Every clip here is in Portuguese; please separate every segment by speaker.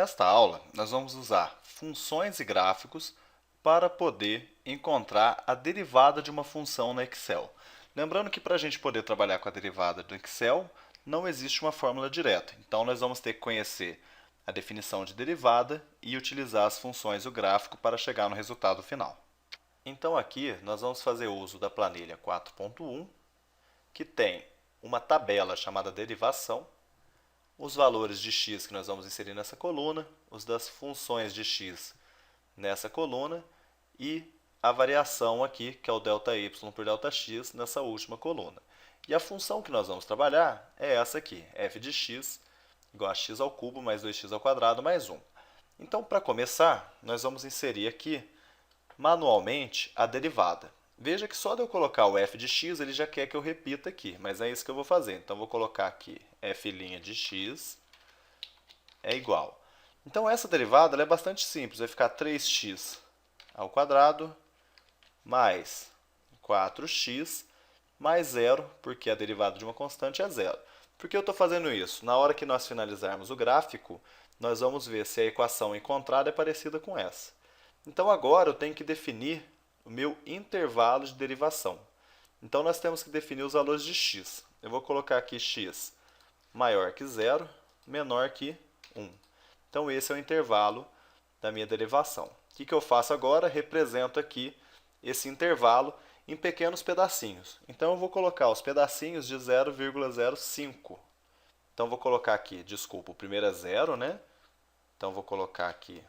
Speaker 1: Nesta aula, nós vamos usar funções e gráficos para poder encontrar a derivada de uma função no Excel. Lembrando que para a gente poder trabalhar com a derivada do Excel, não existe uma fórmula direta. Então, nós vamos ter que conhecer a definição de derivada e utilizar as funções e o gráfico para chegar no resultado final. Então, aqui nós vamos fazer uso da planilha 4.1, que tem uma tabela chamada derivação, os valores de x que nós vamos inserir nessa coluna, os das funções de x nessa coluna e a variação aqui, que é o ΔY por ΔX, nessa última coluna. E a função que nós vamos trabalhar é essa aqui, f de x igual a x ao cubo mais 2x ao quadrado mais 1. Então, para começar, nós vamos inserir aqui manualmente a derivada. Veja que só de eu colocar o f de x, ele já quer que eu repita aqui, mas é isso que eu vou fazer. Então, vou colocar aqui f' de x é igual. Então, essa derivada ela é bastante simples. Vai ficar 3x ao quadrado mais 4x mais zero, porque a derivada de uma constante é zero. Por que eu estou fazendo isso? Na hora que nós finalizarmos o gráfico, nós vamos ver se a equação encontrada é parecida com essa. Então, agora eu tenho que definir o meu intervalo de derivação. Então, nós temos que definir os valores de x. Eu vou colocar aqui x maior que zero, menor que 1. Então, esse é o intervalo da minha derivação. O que eu faço agora? Represento aqui esse intervalo em pequenos pedacinhos. Então, eu vou colocar os pedacinhos de 0,05. Então, vou colocar aqui, desculpa, o primeiro é 0, né? Então, vou colocar aqui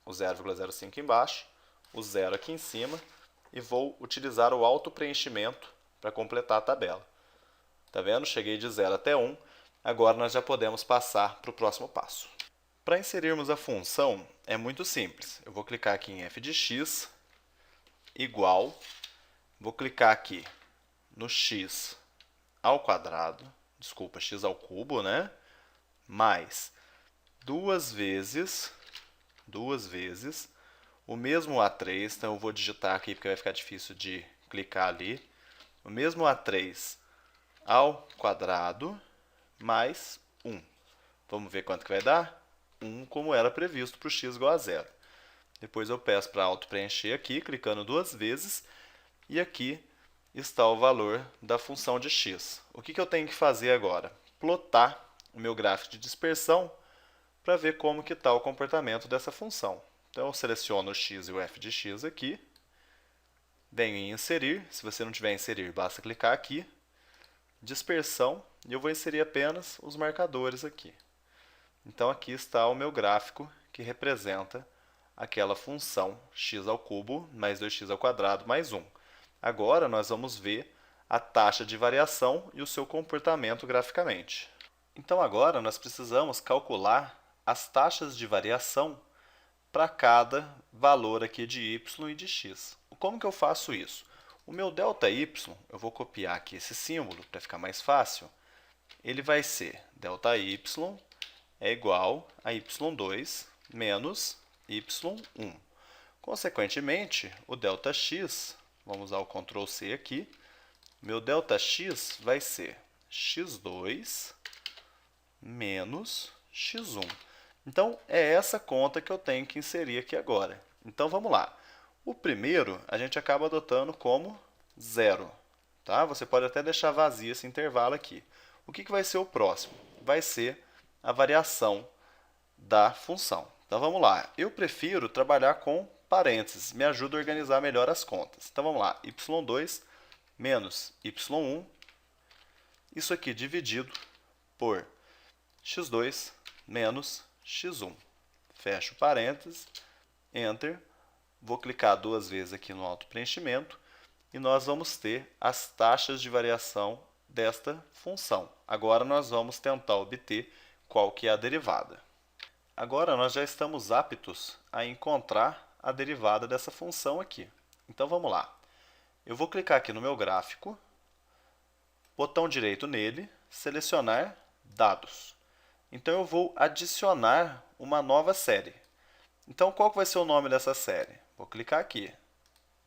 Speaker 1: o 0,05 embaixo, o 0 aqui em cima, e vou utilizar o autopreenchimento para completar a tabela. Tá vendo? Cheguei de 0 até 1. Agora nós já podemos passar para o próximo passo. Para inserirmos a função, é muito simples. Eu vou clicar aqui em f de x igual, vou clicar aqui no x ao quadrado, desculpa, x ao cubo, né? Mais duas vezes o mesmo A3, então eu vou digitar aqui porque vai ficar difícil de clicar ali. O mesmo A3 ao quadrado mais 1. Vamos ver quanto que vai dar? 1, como era previsto para o x igual a zero. Depois eu peço para auto-preencher aqui, clicando duas vezes. E aqui está o valor da função de x. O que eu tenho que fazer agora? Plotar o meu gráfico de dispersão para ver como que está o comportamento dessa função. Então, eu seleciono o x e o f de x aqui, venho em inserir, se você não tiver inserir, basta clicar aqui, dispersão, e eu vou inserir apenas os marcadores aqui. Então, aqui está o meu gráfico que representa aquela função x ao cubo mais 2x ao quadrado mais 1. Agora, nós vamos ver a taxa de variação e o seu comportamento graficamente. Então, agora, nós precisamos calcular as taxas de variação para cada valor aqui de y e de x. Como que eu faço isso? O meu ΔY, eu vou copiar aqui esse símbolo para ficar mais fácil, ele vai ser ΔY é igual a y2 menos y1. Consequentemente, o ΔX, vamos usar o Ctrl C aqui, meu ΔX vai ser x2 menos x1. Então, é essa conta que eu tenho que inserir aqui agora. Então, vamos lá. O primeiro, a gente acaba adotando como zero. Tá? Você pode até deixar vazio esse intervalo aqui. O que vai ser o próximo? Vai ser a variação da função. Então, vamos lá. Eu prefiro trabalhar com parênteses. Me ajuda a organizar melhor as contas. Então, vamos lá. y2 menos y1. Isso aqui dividido por x2 menos x1. Fecho parênteses, Enter. Vou clicar duas vezes aqui no autopreenchimento e nós vamos ter as taxas de variação desta função. Agora nós vamos tentar obter qual que é a derivada. Agora nós já estamos aptos a encontrar a derivada dessa função aqui. Então vamos lá. Eu vou clicar aqui no meu gráfico, botão direito nele, selecionar dados. Então, eu vou adicionar uma nova série. Então, qual que vai ser o nome dessa série? Vou clicar aqui.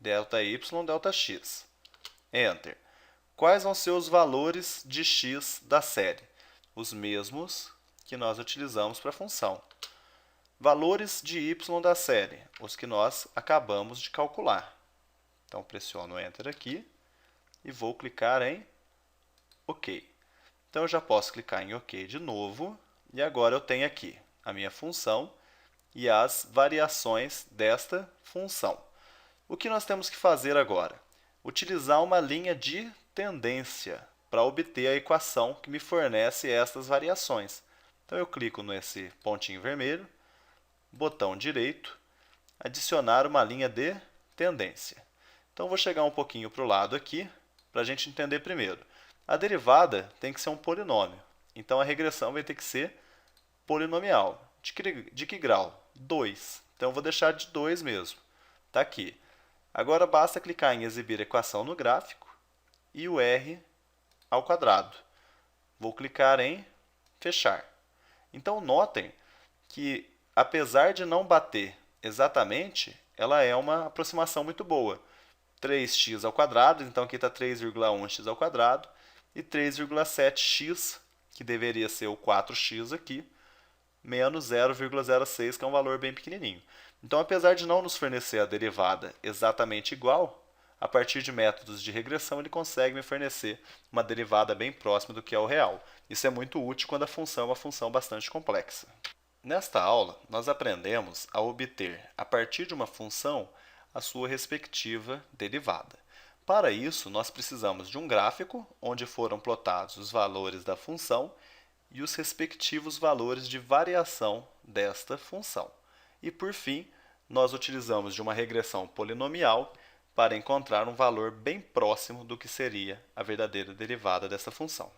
Speaker 1: ΔY, ΔX. Enter. Quais vão ser os valores de x da série? Os mesmos que nós utilizamos para a função. valores de y da série, os que nós acabamos de calcular. Então, pressiono Enter aqui e vou clicar em OK. Então, eu já posso clicar em OK de novo, e agora eu tenho aqui a minha função e as variações desta função. O que nós temos que fazer agora? Utilizar uma linha de tendência para obter a equação que me fornece estas variações. Então, eu clico nesse pontinho vermelho, botão direito, adicionar uma linha de tendência. Então, vou chegar um pouquinho para o lado aqui, para a gente entender primeiro. A derivada tem que ser um polinômio, então a regressão vai ter que ser polinomial. De que grau? 2. Então, eu vou deixar de 2 mesmo. Está aqui. Agora, basta clicar em exibir equação no gráfico e o r ao quadrado. Vou clicar em fechar. Então, notem que, apesar de não bater exatamente, ela é uma aproximação muito boa. 3x ao quadrado, então aqui está 3,1x ao quadrado, e 3,7x, que deveria ser o 4x aqui, menos 0,06, que é um valor bem pequenininho. Então, apesar de não nos fornecer a derivada exatamente igual, a partir de métodos de regressão, ele consegue me fornecer uma derivada bem próxima do que é o real. Isso é muito útil quando a função é uma função bastante complexa. Nesta aula, nós aprendemos a obter, a partir de uma função, a sua respectiva derivada. Para isso, nós precisamos de um gráfico onde foram plotados os valores da função e os respectivos valores de variação desta função. E, por fim, nós utilizamos de uma regressão polinomial para encontrar um valor bem próximo do que seria a verdadeira derivada dessa função.